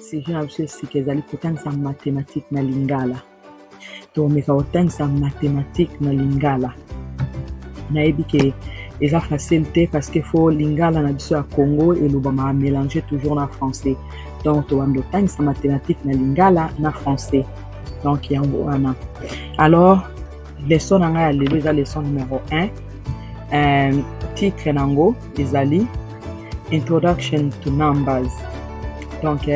sujet na biso esika ezali kotangisa mathématique na lingala. Tomeka kotangisa mathématique na lingala. Nayebi ke eza facile te parce que faut lingala na biso ya Congo elobama mélanger toujours na français. Donc tobanda kotangisa mathématique na lingala na français. Donc yango wana. Alors leçon na ngai ya lelo eza leçon numéro 1. Titre nango ezali Introduction to Numbers. Donc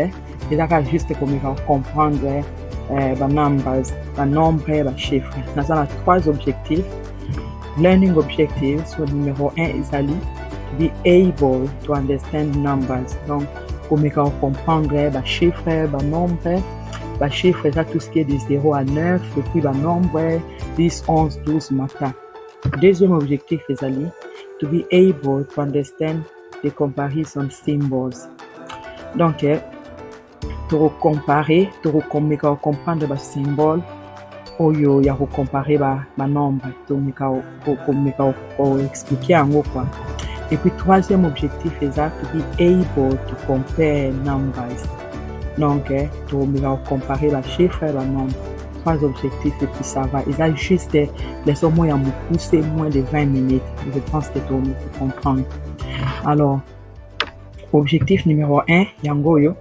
ezaka juste komeka comprendre ba numbers, ba nombre, ba chiffres. Nous avons 3 objectifs. Learning objective, so numéro 1 ezali be able to understand numbers. Donc komeka comprendre ba chiffres, ba nombre. Ba chiffres eza tout ce qui est de 0 à 9, et puis ba nombre 10, 11, 12 matin. Deuxième objectif ezali to be able to understand the comparison symbols. Donc to comparer, to komeka comprendre ba symbole oyo ya comparer ba nombre, to komeka expliquer yango quoi. Et puis troisième objectif eza to be able to compare numbers. Donc to komeka comparer ba chiffres ba nombre. 3 objectifs et puis ça va. Ils ont juste les mots à me pousser moins de 20 minutes. Je pense que tu peux comprendre. Alors, objectif numéro 1, yangoyo,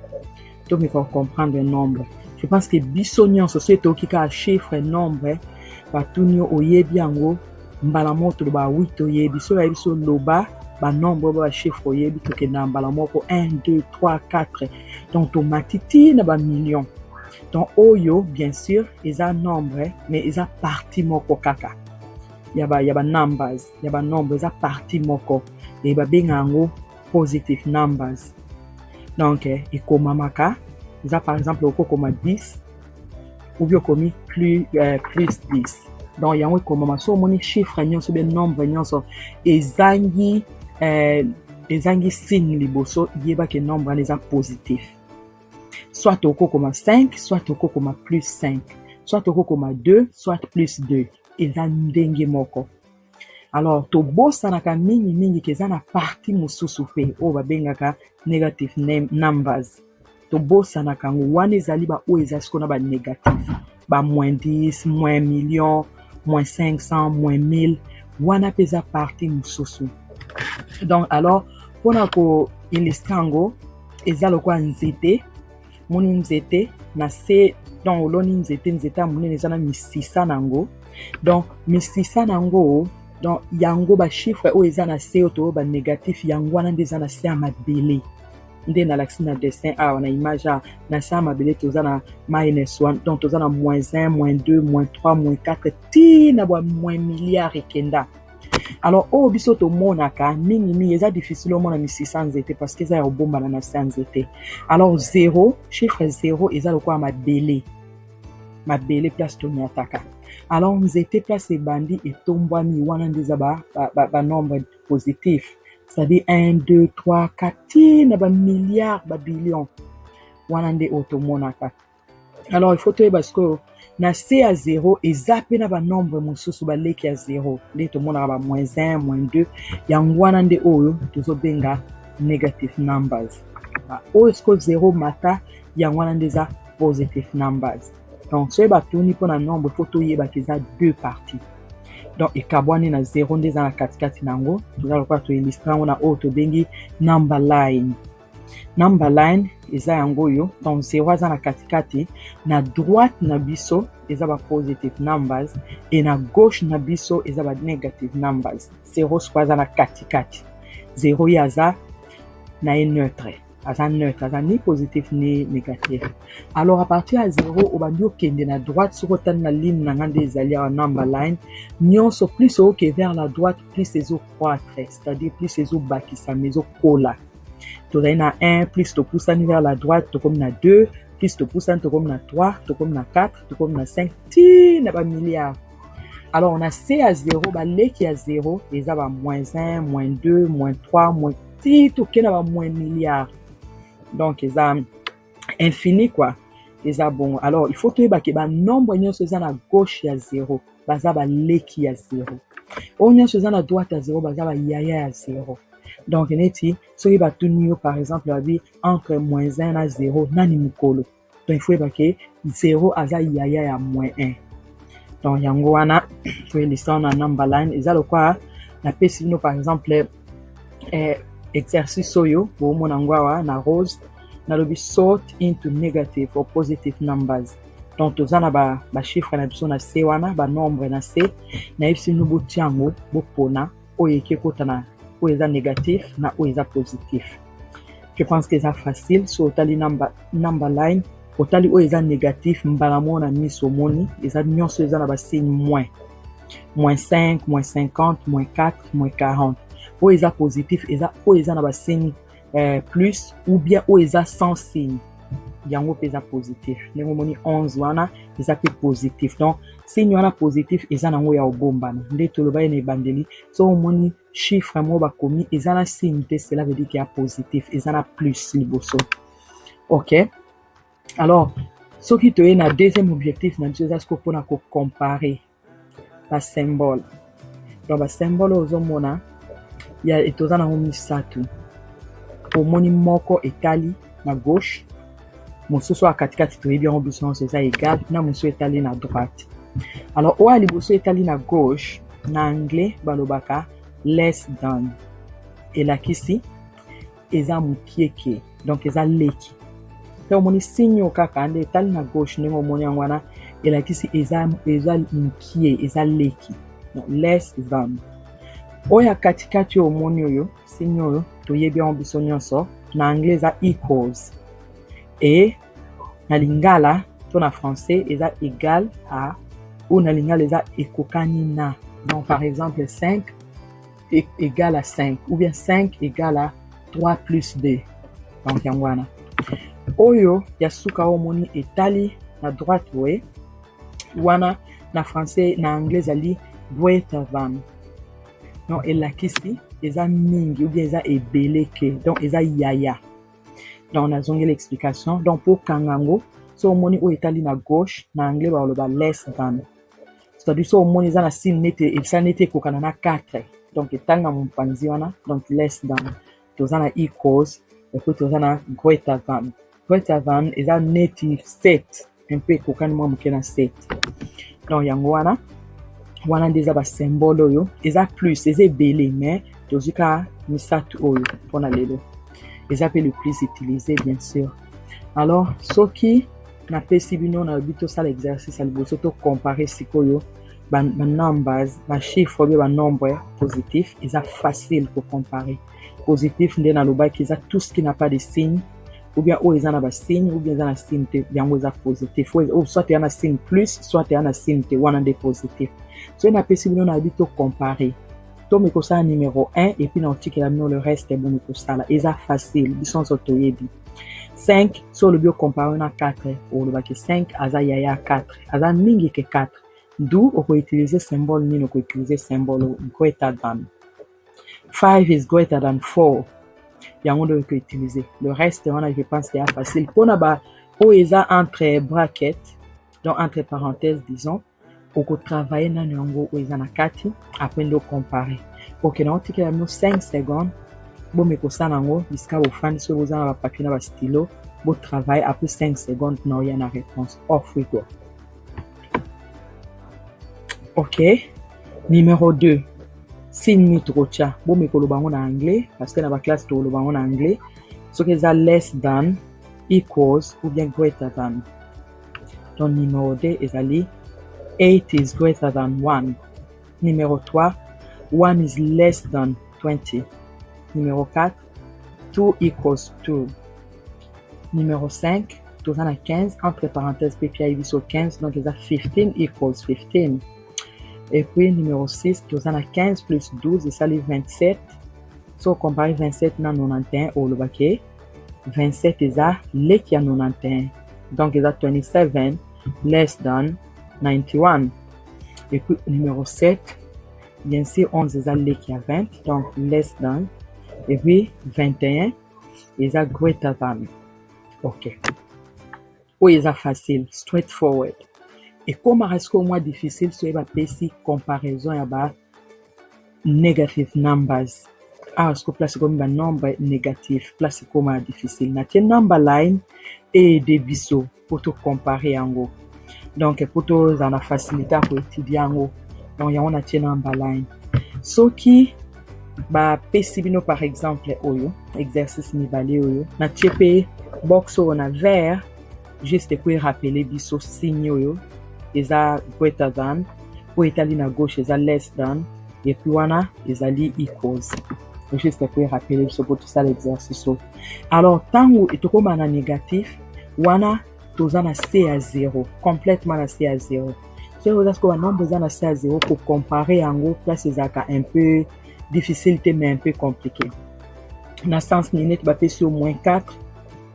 tu peux comprendre le nombre. Je pense que bisognon, société qui a chiffre nombre, ba tunyo oyebi yango, mbala moto ba 8 oyebi, so yebi so loba, ba nombre ba chiffre oyebi to ke na mbala moko 1 2 3 4. Donc to matiti na ba million. Donc oyo bien sûr ils ont nombre mais ils ont partie moko kaka. Il y a ba numbers, il y a ba nombre ils ont partie moko et ba bengango positive numbers. Donc et comme maka, ils ont par exemple au comme 10 ou bien comme plus 10. Donc il y a un comme so moni chiffre nyonso be nombre nyonso ezangi signe liboso yeba ke nombre les a positif. Soit au comme 5, soit au comme plus 5, soit au comme 2, soit plus 2. Ils ont ndenge moko. Alors, to bossa naka mingi keza na parti mususu pe o babengaka negative numbers. To bossa naka wana ezali ba o ezasko na ba négatif. Ba moins 10, moins million, moins 500, moins 1000. Wana peza parti mususu. Donc, alors, pour ko illustrango, ezalo kwa nzete. Moni nzete na se donc oloni nzete amune eza na misisa nango. Donc misisa nango donc yango ba chiffre o eza na se to ba négatif yango wana ndeza na se amabele. Nde na l'axe na dessin na image na se amabele toza na -1 donc toza na -1, -2, -3, -4 ti na ba milliard ekenda. Alors au biso to monaka mingi eza difficile au mona 600 zete parce que ça obomba na 100 zete. Alors 0 chiffre 0 eza lokwa mabele place to miataka. Alors nzete place bandi et tombwami wana ndeza ba nombre positif, c'est-à-dire 1 2 3 4 na ba milliards ba billions wana nde otomonaka. Alors il faut te parce que na C à 0 et zappé na ba nombre mususu ba leki à 0 nde to mona ba -1 -2 yango wana nde oyo tozo benga negative numbers. O esko 0 mata yango wana nde za positive numbers. Donc so ba tuni pona nombre photo yeba ki za deux parties. Donc ekabwani na 0 nde za na katikati nango tozalo kwa to illustra na o to bengi number line. Number line eza yango yo donc 0 za na katikati na droite na biso eza ba positive numbers et na gauche na biso eza ba negative numbers. 0 soit za na katikati 0 yaza na neutre aza ni positif ni négatif. Alors à partir à 0 obandi okende na droite soko tani na ligne na ngande ezali ya number line nyonso plus au que vers la droite plus ezo croître, c'est-à-dire plus ezo bakisa mezo kola. Tu as 1, plus tu pousses vers la droite, tu comme na 2, plus tu pousses tu comme na 3, tu comme na 4, tu comme na 5, ti na ba milliard. Alors on a C à 0, bah les qui à 0, les a ba -1, -2, -3, ti tout qui na ba milliard. Donc ils a infini quoi. Ils a bon. Alors il faut que ba nombre nyonso eza na gauche ya 0, bah za ba les qui à 0. O nyonso eza na droite à 0, bah za ba yaya à 0. donc neti soki batuni yo par exemple babi entre -1 na 0 nani mokolo, donc il faut yeba ke 0 aza yaya ya -1. donc yango wana toyelisa na number line eza lokwa napesi bino par exemple exercice oyo boomona yango awa na rose nalobi sort into negative or positive numbers. donc toza na bachiffre na biso na se wana banombre na se nayebisi bino botia yango bopona oyo eke kota na oyo eza négatif na oyo eza positif. Je pense que eza facile so otali number line otali oyo eza négatif mbala moko na miso omoni eza nyonso eza na basigne moins -5 -50 -4 -40. oyo eza positif eza oyo eza na basigne plus ou bien oyo eza sans signe yango mpe eza positif. ndenge omoni 11 wana eza mpe positif, donc signe wana positif eza nango ya obombana nde toloba ye na ebandeli so omoni chiffre moko bakomi eza na signe te cela veut dire que ya positif eza na plus liboso. ok alors soki toye na deuxième objectif na biso eza siko mpona kocompare basymbole. donc basymbole oyo ozomona toza nango misato, omoni moko etali na gauche mosusu ya katikati toyebi yango biso nyonso eza égal na mosusu etali na droite. alors oyo ya liboso etali na gauche na anglais balobaka less than, elakisi eza mokieke donc eza leki mpe omoni signe oyo kaka nde etali na gauche ndenge omoni yango wana elakisi eza mokie eza leki donc less than. oyo ya katikati oyo omoni oyo signe oyo toyebi yango biso nyonso na anglais eza equals et na lingala to na français eza égal à ou na lingala eza ekokani na. donc par exemple 5 égale à 5 ou bien 5 égale à 3 plus 2. donc yango wana oyo ya suka omoni etali na droite boye wana na français na anglais ezali greater than, donc elakisi eza mingi ou bien eza ebele ke donc eza yaya. donc nazongi l'explication donc po kangango so omoni oyo etali na gauche na anglais baloba less than, c'est-à-dire so omoni eza na signe nete esa nete ekokana na 4 donc etali na mopanzi wana donc less than toza na equals epo toza na greater than. greater than eza neti 7 un peu ekokani mwa moke na 7. donc yango wana nde eza basymbole oyo eza plus eza ebele mais tozwi kaka misato oyo mpona lelo eza mpe le plus utilisé bien sûr. alors soki napesi bino nalobi tosala exercice ya liboso tocompare sikoyo banumbers bachiffre oyo banombre positif eza facile kocompare. positif nde nalobaki eza tout ce qui n'a pas de signe ou bien oyo eza na basigne ou bien eza na signe te yango eza positif soit eya na signe plus soit eya na signe te wana nde positif. soki napesi bino nalobi tocompare tomi kosala numéro 1 et puis na otikela bino le reste bomi kosala eza facile biso nyonso toyebi. 5 so olobi ocompare na 4 olobaki 5 aza yaya 4 aza mingi ke 4 d'où okoutilize symbole nini okoutilize symbole greater than. 5 is greater than 4 yango nde okoutilize le reste wana je pense que ya facile mpona ba oyo eza entre brackets donc entre parenthèses disons okotravaille nano yango oyo eza na kati après nde ocompare. ok na otikela bino 5 secondes bomi kosala yango bisika bofandi soki boza na bapapier na bastylo botravaille après 5 secondes na oya na réponse. off we go. ok numéro 2 signe nini tokotia bomi koloba yango na anglais parce que na baklasse tokoloba yango na anglais soki eza less than equals ou bien greater than. donc numéro 2 ezali 8 is greater than 1. numéro 3 1 is less than 20. numéro 4 2 equals 2. numéro 5 toza na 15 entre parenthèses pp ayebi so 15 donc eza 15 equals 15. et puis numéro 6 toza na 15 plus 12 esali 27 so compare 27 na 91 olobaki 27 eza leki ya 91 donc eza 27 less than 91. et puis numéro 7 bien sûr 11 eza leki ya 20 donc less than. et puis 21 eza greater than. ok oyo eza facile straightforward. ekomaka sikoyo mwa difficile soki bapesi comparaison ya ba negative numbers asko place comme ba nombre négatif place comme difficile na tie number line et de biso pour to comparer yango. Donc pour to za na facilité pour étudier yango. Donc yango na tie number line. Soki ba pesi bino par exemple oyo exercice mibale oyo na tie pe box oyo na vert juste pour rappeler biso signe oyo eza greater than po etali na gauche eza less than et puis wana ezali equals juste pour rappeler biso pour tout ça l'exercice. Alors tango etokoma na négatif wana toza na C à 0 complètement na C à 0. C'est pour ça que nombre eza na C à 0 pour comparer yango place ezaka un peu difficile mais un peu compliqué. Na sens ni net ba pesi au moins 4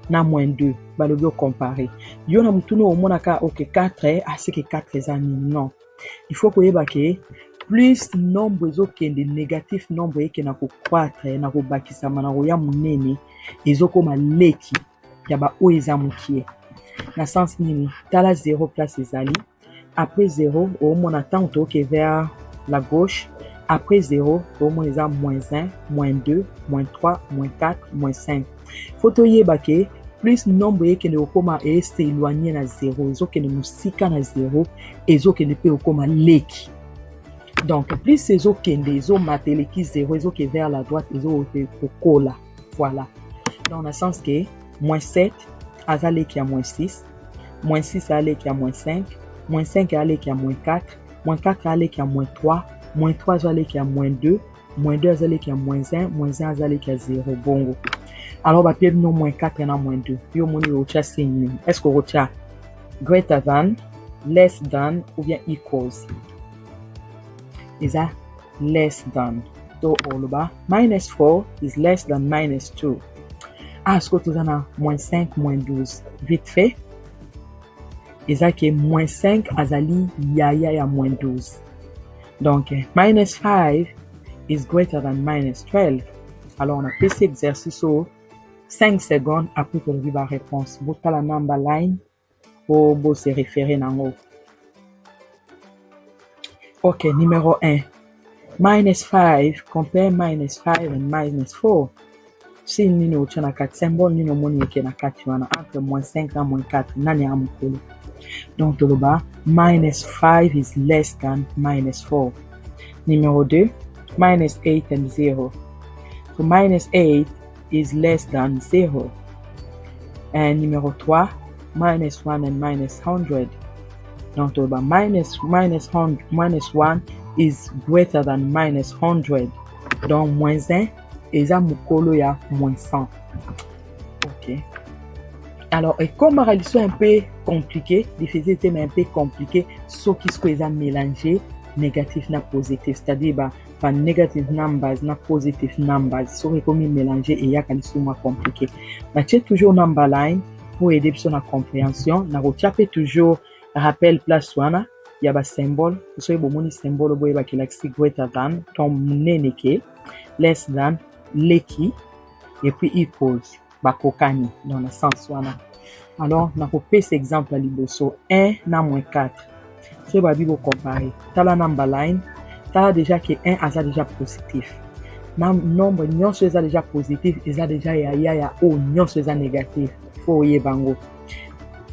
na moins 2 ba le comparer. Yo na mutuno au mona ka OK 4 c'est que 4 eza nini non. Il faut koyeba ke plus nombre ezokende négatif nombre eke na ko croître na ko bakisama na ko ya munene ezokoma leki ya ba o eza mukie. Na sens nini tala 0 place ezali après 0 au mona tant que vers la gauche. Après 0, au moins ils ont moins 1, moins 2, moins 3, moins 4, moins 5. Faut que plus nombre qui ne okoma et s'éloigner na 0, ils ont que nous sika na 0, ils ont que ne peut okoma leki. Donc plus ces ont que des ont mateleki 0, ils ont que vers la droite, ils ont que kola. Voilà. Dans le sens que moins 7, azaleki à moins 6, moins 6 aleki à moins 5, moins 5 aleki à moins 4, moins 4 aleki à moins 3, moins 3 azali qui a moins 2, moins 2 azali qui a moins 1, moins 1 azali qui a 0. Bongo. Alors, bah, puis nous moins 4 et moins 2. Yo moni rocha signe. Est-ce que rocha greater than, less than ou bien equals? Is that less than? So, all bas. Minus 4 is less than minus 2. Ah, est-ce que tu as moins 5, moins 12? Vite fait. Is that que moins 5 azali ya moins 12. Donc, minus 5 is greater than minus 12. Alors, on a fait cet exercice au 5 secondes après que vous la réponse. Vous avez la number line pour se référer en haut. Ok, numéro 1. Minus 5, compare minus 5 and minus 4. Si nous avons 4 symboles, nous avons 4 entre moins 5 et moins 4. Nani amukulu. Donc, le bas, minus 5 is less than minus 4. Numéro 2, minus 8 and 0. So, minus 8 is less than 0. And numéro 3, minus 1 and minus 100. Donc, le bas, minus 1 is greater than minus 100. Donc, moins 1, et ça, mukolo ya moins 100. Ok. Alors, et comme la résolution est un peu compliquée, difficulté mais un peu compliquée, ce qui se mélangé négatif na positif, c'est-à-dire par negative numbers na positive numbers, ce qui est mélangé et il y a quelque chose de compliqué. Mais tu as toujours number line pour aider sur la compréhension. Na rechape toujours rappel place wana, il y a un symbole, ce qui est un symbole qui est greater than, ton neneke, less than, leki, et puis equals. Bakokani dans le sens wana. Alors, on a copié cet exemple à liboso 1 na moins 4. C'est va vous comparer. T'as la number line, t'as déjà que 1 a déjà positif. Nombre nyon soit déjà positif, et ça déjà ya o nyon soit négatif. Faut y bango.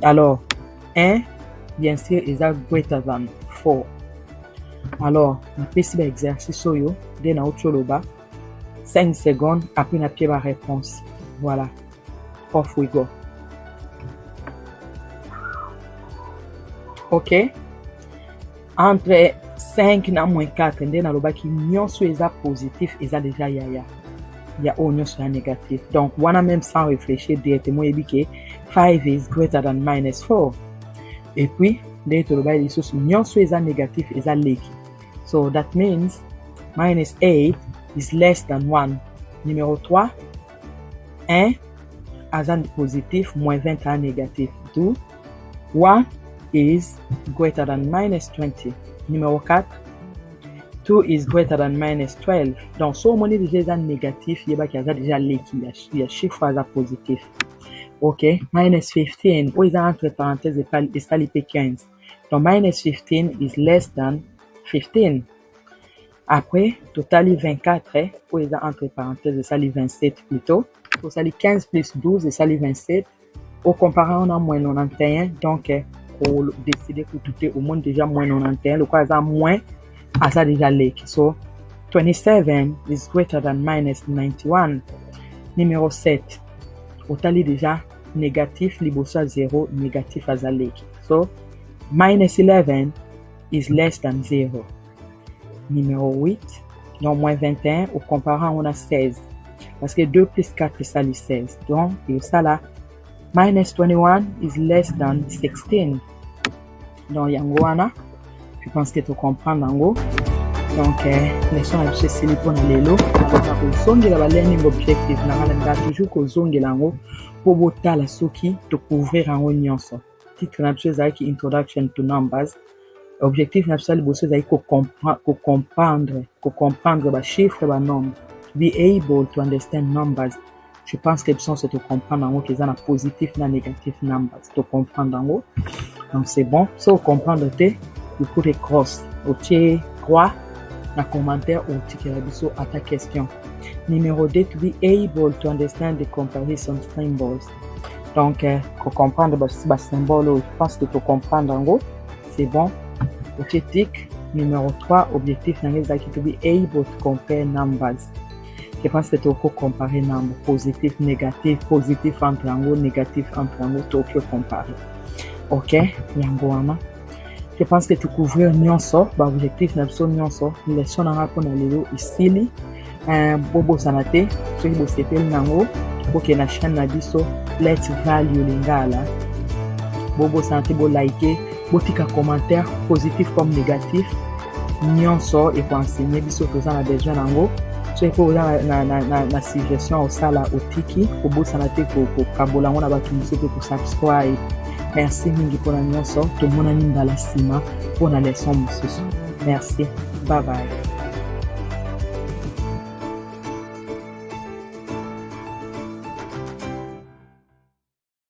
Alors, 1 bien sûr est greater than 4. Alors, on peut essayer l'exercice yo, dès na autre 5 secondes après on a pied la réponse. Voilà. Off we go. Ok. Entre 5 na moins 4, et dans le bas qui nyon soit positif, et ça déjà ya. Il y a nyon soit négatif. Donc, on a même sans réfléchir directement, il dit que 5 is greater than minus 4. Et puis, dans le bas, il dit que nyon soit négatif, et ça leki. So, that means minus 8 is less than 1. Numéro 3. 1 azan positif, moins 20 à négatif. 2, 1 is greater than minus 20. Numéro 4, 2 is greater than minus 12. Donc, si on est déjà négatif, il y a déjà l'équipe, il y a chiffre positif. Ok, minus 15, ou ils ont entre parenthèses et ça 15. Donc, minus 15 is less than 15. Après, totali 24, pour les entre parenthèses, ça 27 plutôt. Pour ça 15 plus 12, et ça 27. Au comparé, on a moins 91, donc pour décider que tout est au moins déjà moins 91, le quoi ça moins, à ça déjà lake. So, 27 is greater than minus 91. Numéro 7, au tali déjà négatif, liboso 0, négatif à ça lake. So, minus 11 is less than 0. Numéro 8, donc moins 21, au comparant, on a 16. Parce que 2 plus 4, c'est ça, les 16. Donc, ça là, minus 21 is less than 16. Donc, yangoana, je pense que tu comprends, Nango. Donc, leçon à chez Silipon à l'élo. Alors, on a learning objective. On a toujours que zongi lango pour botter la soki de couvrir en nyonso. Titre na chose avec introduction to numbers. Objectif national bosso c'est comprendre les chiffres les nombres, be able to understand numbers. Je pense que besoin c'est de comprendre en qu'ils ont positif na négatif numbers, de comprendre en haut. Donc c'est bon, so comprendre te vous pouvez cross au croix na commentaire ou ticket à ta question. Numéro 2, to be able to understand the comparison symbols. Donc comprendre les symboles, je pense que tu comprendre en haut, c'est bon. Objectif numéro 3, objectif c'est to be able to compare numbers. Je pense que tu peux comparer nombres positif, négatif, positif entre yango, négatif entre yango, tu peux comparer. Ok, yangoana. Je pense que tu couvres nyonso, objectif na nyonso, leçon na rapona lelo isili, bobo sanate, so ibo sepel nango, pour que na chaîne na biso let's value lingala. Bobo sanate bo like botika commentaire positif comme négatif nyonso et pour enseigner biso que ça a besoin nango so il faut na suggestion au sala otiki pour bossa na te ko kabola ngona ba tumiso pour subscribe. Merci mingi pour la nyonso to mona ni ndala sima pour na leçon mususu. Merci, bye bye.